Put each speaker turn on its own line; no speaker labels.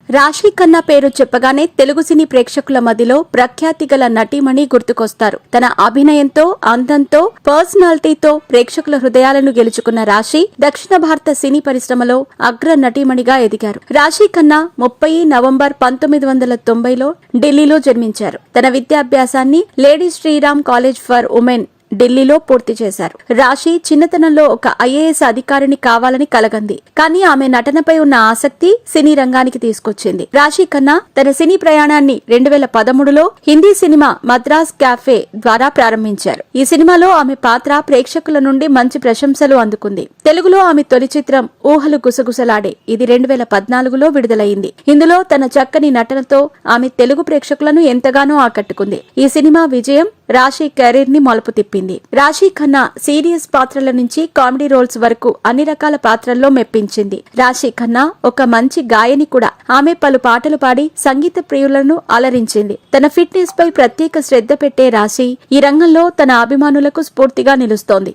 రాశి ఖన్నా పేరు చెప్పగానే తెలుగు సినీ ప్రేక్షకుల మధ్యలో ప్రఖ్యాతి గల నటీమణి గుర్తుకొస్తారు. తన అభినయంతో, అందంతో, పర్సనాలిటీతో ప్రేక్షకుల హృదయాలను గెలుచుకున్న రాశి దక్షిణ భారత సినీ పరిశ్రమలో అగ్ర నటీమణిగా ఎదిగారు. రాశి ఖన్నా 30 నవంబర్ 1990లో ఢిల్లీలో జన్మించారు. తన విద్యాభ్యాసాన్ని lady Shriram college for women ఢిల్లీలో పూర్తి చేశారు. రాశి చిన్నతనంలో ఒక ఐఏఎస్ అధికారిని కావాలని కలగంది. కానీ ఆమె నటనపై ఉన్న ఆసక్తి సినీ రంగానికి తీసుకొచ్చింది. రాశి ఖన్నా తన సినీ ప్రయాణాన్ని 2013లో హిందీ సినిమా మద్రాస్ క్యాఫే ద్వారా ప్రారంభించారు. ఈ సినిమాలో ఆమె పాత్ర ప్రేక్షకుల నుండి మంచి ప్రశంసలు అందుకుంది. తెలుగులో ఆమె తొలి చిత్రం ఊహలు గుసగుసలాడే. ఇది 2014లో విడుదలైంది. ఇందులో తన చక్కని నటనతో ఆమె తెలుగు ప్రేక్షకులను ఎంతగానో ఆకట్టుకుంది. ఈ సినిమా విజయం రాశి కెరీర్ ని మలుపు తిప్పింది. రాశి ఖన్నా సీరియస్ పాత్రల నుంచి కామెడీ రోల్స్ వరకు అన్ని రకాల పాత్రల్లో మెప్పించింది. రాశి ఖన్నా ఒక మంచి గాయని కూడా. ఆమె పలు పాటలు పాడి సంగీత ప్రియులను అలరించింది. తన ఫిట్నెస్ పై ప్రత్యేక శ్రద్ధ పెట్టే రాశి ఈ రంగంలో తన అభిమానులకు స్ఫూర్తిగా నిలుస్తోంది.